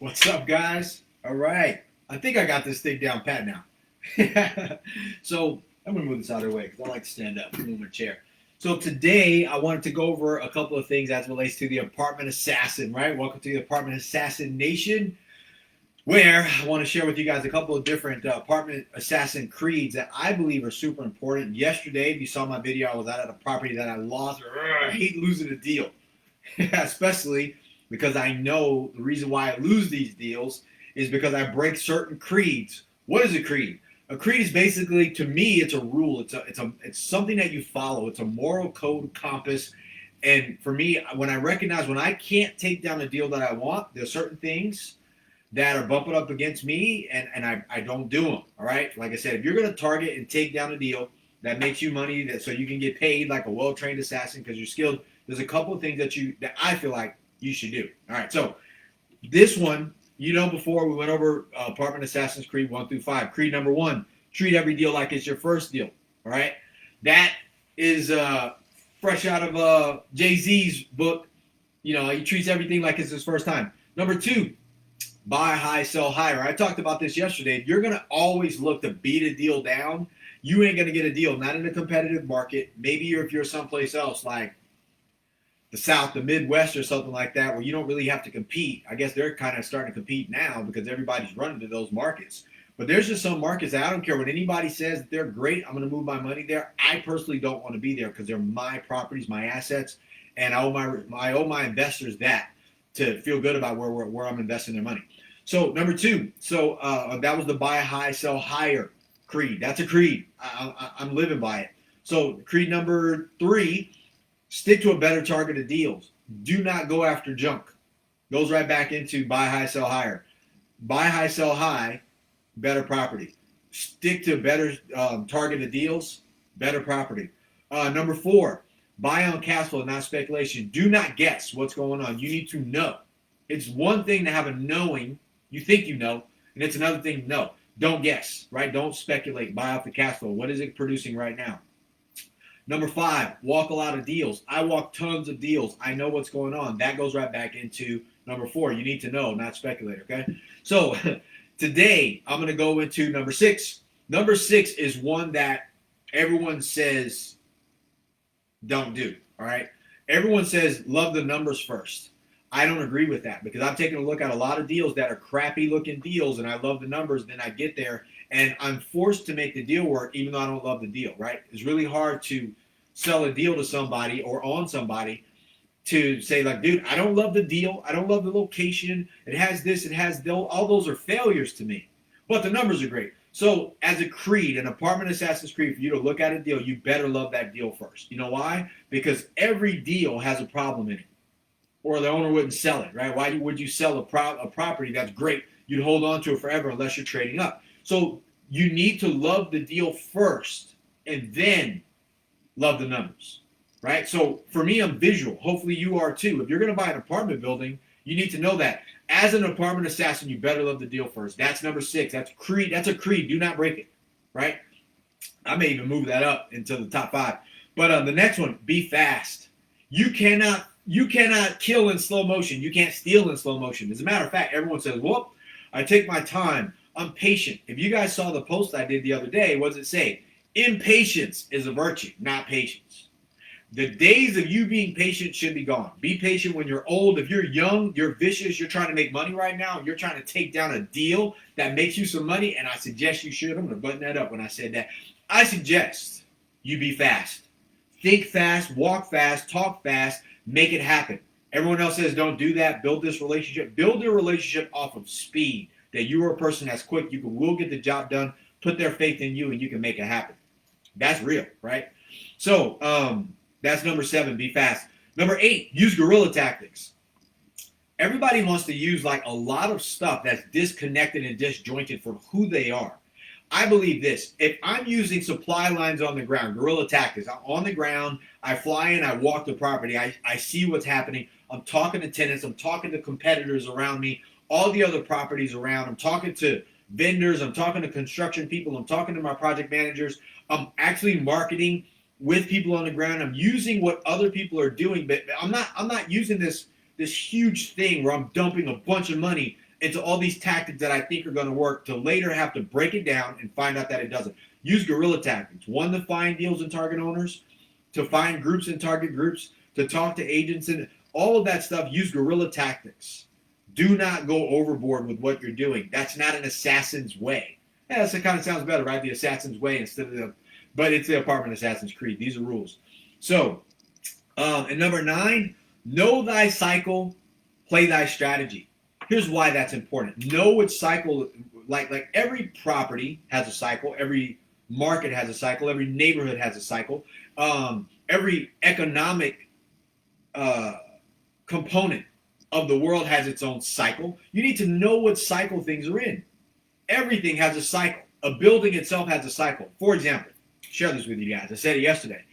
What's up, guys? All right. I think I got this thing down pat now. So I'm going to move this out of the way because I like to stand up, move my chair. So today I wanted to go over a couple of things as it relates to the Apartment Assassin, right? Welcome to the Apartment Assassin Nation, where I want to share with you guys a couple of different Apartment Assassin creeds that I believe are super important. Yesterday, if you saw my video, I was out at a property that I lost. I hate losing a deal, especially because I know the reason why I lose these deals is because I break certain creeds. What is a creed? A creed is basically, to me, it's a rule. It's something that you follow. It's a moral code compass. And for me, when I recognize when I can't take down a deal that I want, there's certain things that are bumping up against me, and I don't do them. All right. Like I said, if you're going to target and take down a deal that makes you money, that so you can get paid like a well-trained assassin because you're skilled, there's a couple of things that I feel like you should do. All right. So this one, before we went over Apartment Assassin's Creed 1 through 5. Creed number 1: treat every deal like it's your first deal. All right. That is fresh out of Jay-Z's book. He treats everything like it's his first time. Number 2: buy high, sell higher. I talked about this yesterday. You're going to always look to beat a deal down. You ain't going to get a deal, not in a competitive market. Maybe if you're someplace else like the South, the Midwest, or something like that, where you don't really have to compete. I guess they're kind of starting to compete now because everybody's running to those markets. But there's just some markets that I don't care what anybody says that they're great. I'm going to move my money there. I personally don't want to be there because they're my properties, my assets, and I owe my investors that to feel good about where I'm investing their money. So number 2, that was the buy high, sell higher creed. That's a creed. I'm living by it. So creed number 3: stick to a better targeted deals. Do not go after junk. Goes right back into buy high, sell higher. Buy high, sell high, better property. Stick to better targeted deals, better property. Number 4, buy on cash flow, not speculation. Do not guess what's going on. You need to know. It's one thing to have a knowing, you think you know, and it's another thing to know. Don't guess, right? Don't speculate. Buy off the cash flow. What is it producing right now? Number 5, walk a lot of deals. I walk tons of deals. I know what's going on. That goes right back into number 4. You need to know, not speculate, okay? So today, I'm going to go into number 6. Number 6 is one that everyone says don't do, all right? Everyone says love the numbers first. I don't agree with that because I've taken a look at a lot of deals that are crappy looking deals and I love the numbers. Then I get there and I'm forced to make the deal work even though I don't love the deal, right? It's really hard to sell a deal to somebody or on somebody to say like, dude, I don't love the deal. I don't love the location. It has this, it has those. All those are failures to me. But the numbers are great. So as a creed, an Apartment Assassin's Creed, for you to look at a deal, you better love that deal first. You know why? Because every deal has a problem in it, or the owner wouldn't sell it, right? Why would you sell a property that's great? You'd hold on to it forever unless you're trading up. So you need to love the deal first and then love the numbers, right? So for me, I'm visual. Hopefully you are too. If you're going to buy an apartment building, you need to know that. As an apartment assassin, you better love the deal first. That's number 6. That's creed. That's a creed. Do not break it, right? I may even move that up into the top 5. But the next one, be fast. You cannot kill in slow motion. You can't steal in slow motion. As a matter of fact, everyone says, well, I take my time. I'm patient. If you guys saw the post I did the other day, what does it say? Impatience is a virtue, not patience. The days of you being patient should be gone. Be patient when you're old. If you're young, you're vicious, you're trying to make money right now, you're trying to take down a deal that makes you some money, and I suggest you should. I'm going to button that up when I said that. I suggest you be fast. Think fast, walk fast, talk fast, make it happen. Everyone else says don't do that. Build this relationship. Build a relationship off of speed, that you are a person that's quick. You will get the job done. Put their faith in you, and you can make it happen. That's real, right? So that's number 7, be fast. Number 8, use guerrilla tactics. Everybody wants to use like a lot of stuff that's disconnected and disjointed from who they are. I believe this. If I'm using supply lines on the ground, guerrilla tactics, I'm on the ground, I fly in, I walk the property, I see what's happening. I'm talking to tenants, I'm talking to competitors around me, all the other properties around. I'm talking to vendors, I'm talking to construction people, I'm talking to my project managers. I'm actually marketing with people on the ground. I'm using what other people are doing, but I'm not using this this huge thing where I'm dumping a bunch of money into all these tactics that I think are going to work to later have to break it down and find out that it doesn't. Use guerrilla tactics. One, to find deals and target owners, to find groups and target groups, to talk to agents, and all of that stuff. Use guerrilla tactics. Do not go overboard with what you're doing. That's not an assassin's way. Yeah, that kind of sounds better, right? The assassin's way instead of the, but it's the apartment assassin's creed. These are rules. So, and number 9, know thy cycle, play thy strategy. Here's why that's important. Know which cycle, like every property has a cycle, every market has a cycle, every neighborhood has a cycle, every economic component of the world has its own cycle. You need to know what cycle things are in. Everything has a cycle. A building itself has a cycle. For example, share this with you guys. I said it yesterday.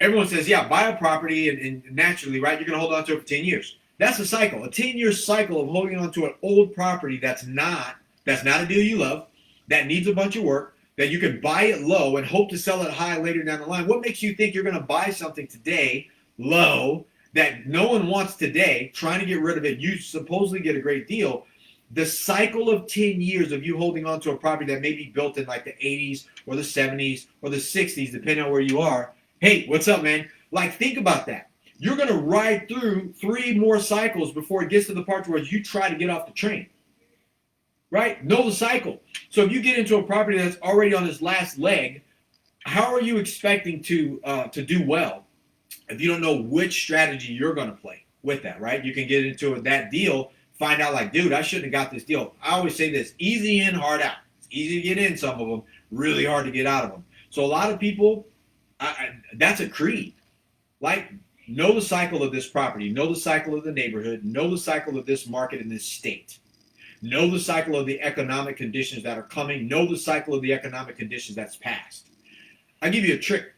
Everyone says, yeah, buy a property and naturally, right, you're going to hold on to it for 10 years. That's a cycle. A 10-year cycle of holding on to an old property that's not a deal you love, that needs a bunch of work, that you can buy it low and hope to sell it high later down the line. What makes you think you're going to buy something today low that no one wants today, trying to get rid of it? You supposedly get a great deal. The cycle of 10 years of you holding on to a property that may be built in like the 80s or the 70s or the 60s, depending on where you are. Hey, what's up, man? Like, think about that. You're going to ride through 3 more cycles before it gets to the part where you try to get off the train. Right? Know the cycle. So if you get into a property that's already on its last leg, how are you expecting to do well if you don't know which strategy you're going to play with that, right? You can get into that deal, find out like, dude, I shouldn't have got this deal. I always say this, easy in, hard out. It's easy to get in some of them, really hard to get out of them. So a lot of people, that's a creed. Like, know the cycle of this property, know the cycle of the neighborhood, know the cycle of this market in this state. Know the cycle of the economic conditions that are coming. Know the cycle of the economic conditions that's past. I'll give you a trick.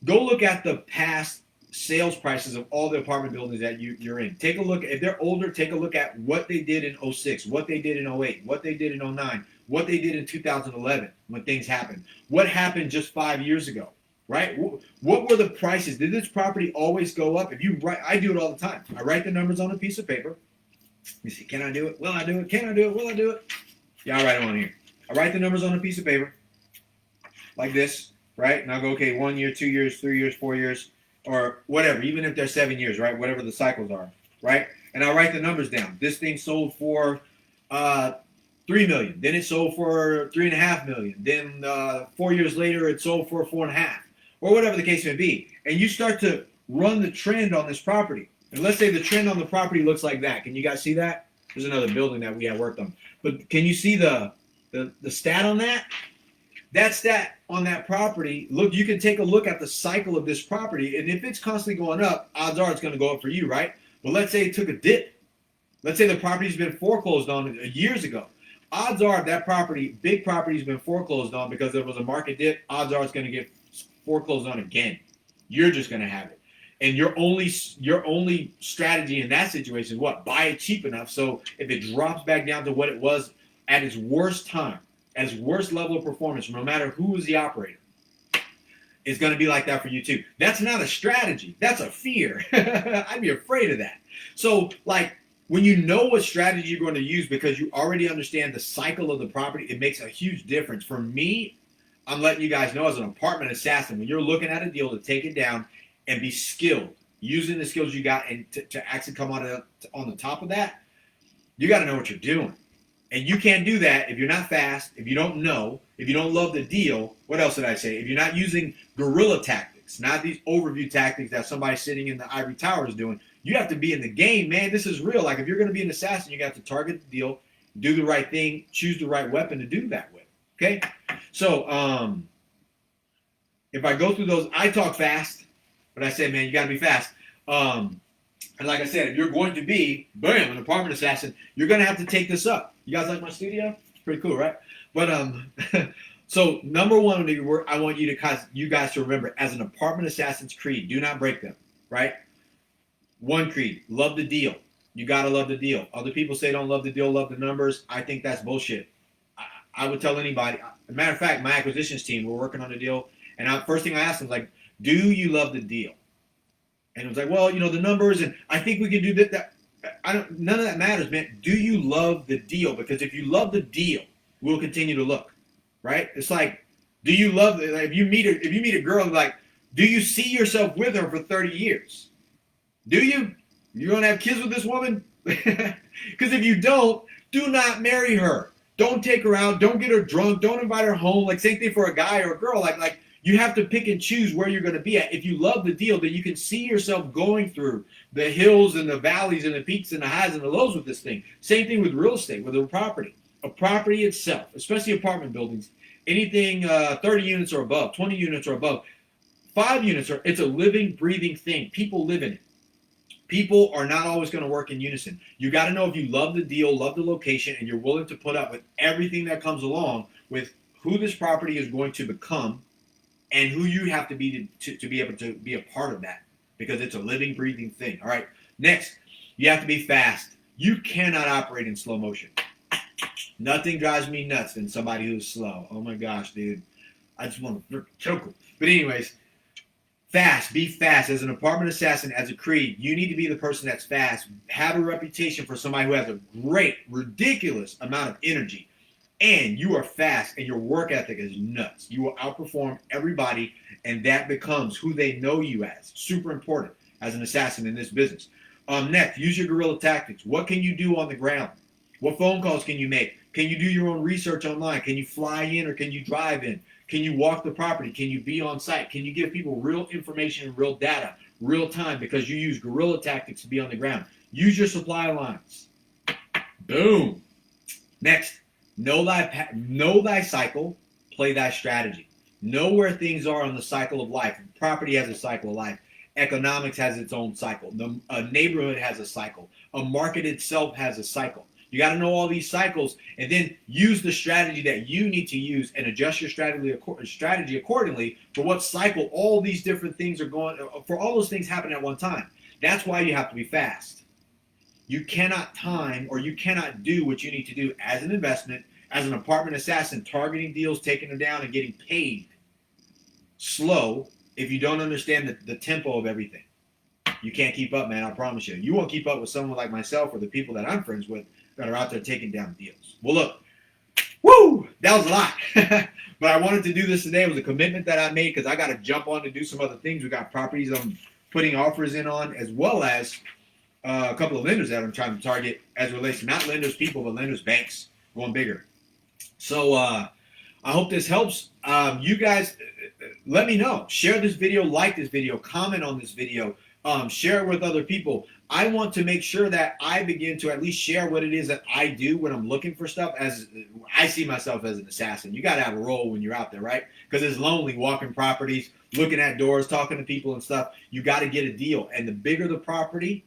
Go look at the past sales prices of all the apartment buildings that you're in. Take a look. If they're older, take a look at what they did in 06, what they did in 08, what they did in 09, what they did in 2011 when things happened. What happened just 5 years ago, right? What were the prices? Did this property always go up? If you write, I do it all the time. I write the numbers on a piece of paper. You see, can I do it? Will I do it? Can I do it? Will I do it? Yeah, I'll write them on here. I write the numbers on a piece of paper like this, right? And I'll go, okay, 1 year, 2 years, 3 years, 4 years, or whatever, even if they're 7 years, right? Whatever the cycles are, right? And I'll write the numbers down. This thing sold for $3 million. Then it sold for $3.5 million. Then 4 years later, it sold for $4.5 million, or whatever the case may be. And you start to run the trend on this property. And let's say the trend on the property looks like that. Can you guys see that? There's another building that we have worked on. But can you see the stat on that? That stat on that property, look, you can take a look at the cycle of this property. And if it's constantly going up, odds are it's going to go up for you, right? But let's say it took a dip. Let's say the property's been foreclosed on years ago. Odds are if that property, big property's been foreclosed on because there was a market dip, odds are it's going to get foreclosed on again. You're just going to have it. And your only strategy in that situation is what? Buy it cheap enough so if it drops back down to what it was at its worst time, at its worst level of performance, no matter who is the operator, it's going to be like that for you too. That's not a strategy. That's a fear. I'd be afraid of that. So, like, when you know what strategy you're going to use because you already understand the cycle of the property, it makes a huge difference. For me, I'm letting you guys know as an apartment assassin, when you're looking at a deal to take it down, and be skilled, using the skills you got, and to actually come on the top of that, you got to know what you're doing. And you can't do that if you're not fast, if you don't know, if you don't love the deal. What else did I say? If you're not using guerrilla tactics, not these overview tactics that somebody sitting in the ivory tower is doing. You have to be in the game, man. This is real. Like, if you're going to be an assassin, you got to target the deal, do the right thing, choose the right weapon to do that with. Okay? So, if I go through those, I talk fast. But I say, man, you got to be fast. And like I said, if you're going to be, bam, an apartment assassin, you're going to have to take this up. You guys like my studio? It's pretty cool, right? But so number one, I want you guys to remember, as an apartment assassin's creed, do not break them, right? One creed, love the deal. You got to love the deal. Other people say don't love the deal, love the numbers. I think that's bullshit. I would tell anybody. As a matter of fact, my acquisitions team, we're working on a deal. And first thing I asked them is like, do you love the deal? And it was like, well, the numbers, and I think we can do that. I don't. None of that matters, man. Do you love the deal? Because if you love the deal, we'll continue to look, right? It's like, do you love? Like, if you meet a girl, like, do you see yourself with her for 30 years? Do you? You gonna have kids with this woman? Because if you don't, do not marry her. Don't take her out. Don't get her drunk. Don't invite her home. Like, same thing for a guy or a girl. Like you have to pick and choose where you're going to be at. If you love the deal, then you can see yourself going through the hills and the valleys and the peaks and the highs and the lows with this thing. Same thing with real estate, with a property. A property itself, especially apartment buildings, anything 30 units or above, 20 units or above, 5 units, it's a living, breathing thing. People live in it. People are not always going to work in unison. You got to know if you love the deal, love the location, and you're willing to put up with everything that comes along with who this property is going to become and who you have to be to be able to be a part of that, because it's a living, breathing thing. All right. Next, you have to be fast. You cannot operate in slow motion. Nothing drives me nuts than somebody who's slow. Oh my gosh, dude. I just want to choke them. But anyways, fast. Be fast. As an apartment assassin, as a creed, you need to be the person that's fast. Have a reputation for somebody who has a great, ridiculous amount of energy. And you are fast, and your work ethic is nuts. You will outperform everybody, and that becomes who they know you as. Super important as an assassin in this business. Next, use your guerrilla tactics. What can you do on the ground? What phone calls can you make? Can you do your own research online? Can you fly in or can you drive in? Can you walk the property? Can you be on site? Can you give people real information and real data, real time, because you use guerrilla tactics to be on the ground? Use your supply lines. Boom. Next, know thy cycle, play thy strategy. Know where things are on the cycle of life. Property has a cycle of life. Economics has its own cycle. A neighborhood has a cycle. A market itself has a cycle. You got to know all these cycles, and then use the strategy that you need to use and adjust your strategy accordingly for what cycle all these different things are going, for all those things happening at one time. That's why you have to be fast. You cannot time, or you cannot do what you need to do as an investment, as an apartment assassin, targeting deals, taking them down, and getting paid slow if you don't understand the tempo of everything. You can't keep up, man. I promise you. You won't keep up with someone like myself or the people that I'm friends with that are out there taking down deals. Well, look, woo, that was a lot. But I wanted to do this today. It was a commitment that I made because I got to jump on to do some other things. We got properties I'm putting offers in on, as well as a couple of lenders that I'm trying to target as it relates to not lenders, people, but lenders, banks, going bigger. So I hope this helps. You guys, let me know. Share this video, like this video, comment on this video, share it with other people. I want to make sure that I begin to at least share what it is that I do when I'm looking for stuff. As I see myself as an assassin. You got to have a role when you're out there, right? Because it's lonely walking properties, looking at doors, talking to people and stuff. You got to get a deal. And the bigger the property,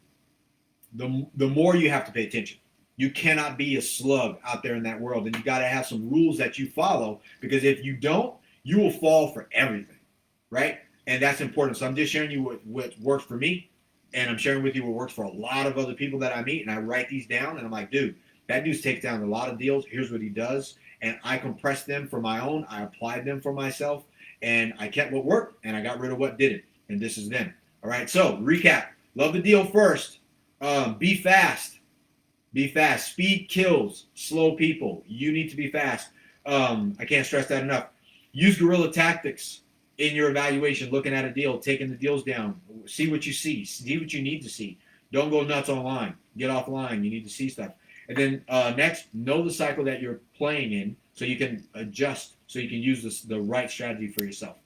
the more you have to pay attention. You cannot be a slug out there in that world. And you got to have some rules that you follow, because if you don't, you will fall for everything, right? And that's important. So I'm just sharing you what works for me. And I'm sharing with you what works for a lot of other people that I meet. And I write these down, and I'm like, dude, that dude takes down a lot of deals. Here's what he does. And I compressed them for my own. I applied them for myself. And I kept what worked, and I got rid of what didn't. And this is them. All right, so recap. Love the deal first. Be fast. Be fast. Speed kills slow people. You need to be fast. I can't stress that enough. Use guerrilla tactics in your evaluation, looking at a deal, taking the deals down. See what you see. See what you need to see. Don't go nuts online. Get offline. You need to see stuff. And then next, know the cycle that you're playing in so you can adjust, so you can use the right strategy for yourself.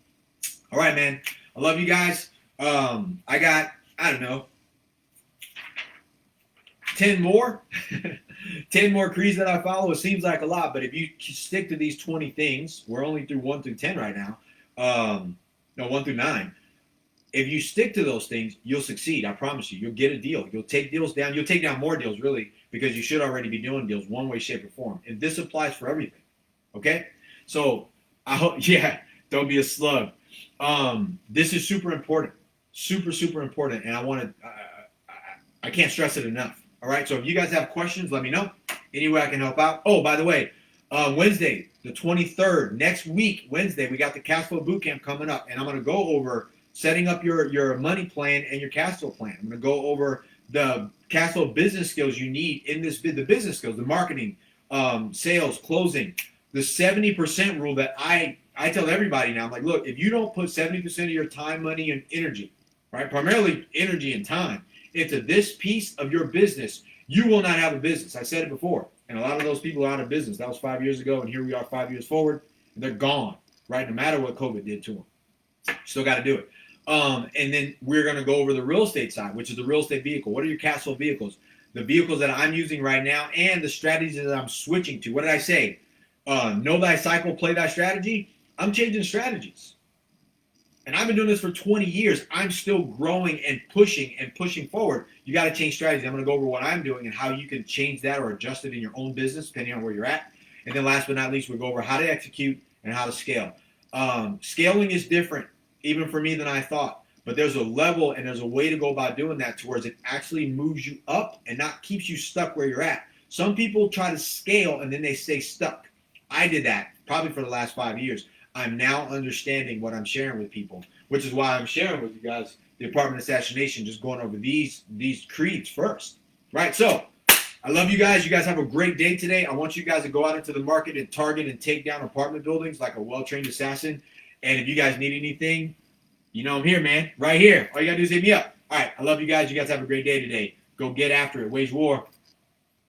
All right, man. I love you guys. I got, I don't know, 10 more. 10 more creeds that I follow. It seems like a lot, but if you stick to these 20 things, we're only through 1 through 10 right now. No, 1 through 9. If you stick to those things, you'll succeed. I promise you. You'll get a deal. You'll take deals down. You'll take down more deals, really, because you should already be doing deals one way, shape, or form. And this applies for everything. Okay? So I hope, yeah, don't be a slug. This is super important. Super, super important. And I can't stress it enough. All right? So if you guys have questions, let me know. Any way I can help out. Oh, by the way, Wednesday, the 23rd, next week, Wednesday, we got the Cashflow Bootcamp coming up, and I'm going to go over setting up your money plan and your cash flow plan. I'm going to go over the cash flow business skills you need in this, the business skills, the marketing, sales, closing, the 70% rule that I tell everybody now. I'm like, look, if you don't put 70% of your time, money, and energy, right, primarily energy and time, into this piece of your business, you will not have a business. I said it before, and a lot of those people are out of business. That was 5 years ago, and here we are 5 years forward, and they're gone, right, no matter what COVID did to them. Still got to do it. And then we're going to go over the real estate side, which is the real estate vehicle. What are your cash flow vehicles? The vehicles that I'm using right now and the strategies that I'm switching to. What did I say? Know thy cycle, play thy strategy. I'm changing strategies. And I've been doing this for 20 years. I'm still growing and pushing forward. You got to change strategies. I'm going to go over what I'm doing and how you can change that or adjust it in your own business, depending on where you're at. And then last but not least, we'll go over how to execute and how to scale. Scaling is different, even for me, than I thought. But there's a level and there's a way to go about doing that towards it actually moves you up and not keeps you stuck where you're at. Some people try to scale and then they stay stuck. I did that probably for the last 5 years. I'm now understanding what I'm sharing with people, which is why I'm sharing with you guys the Apartment Assassination, just going over these creeds first, right? So I love you guys. You guys have a great day today. I want you guys to go out into the market and target and take down apartment buildings like a well-trained assassin. And if you guys need anything, you know I'm here, man. Right here. All you got to do is hit me up. All right. I love you guys. You guys have a great day today. Go get after it. Wage war.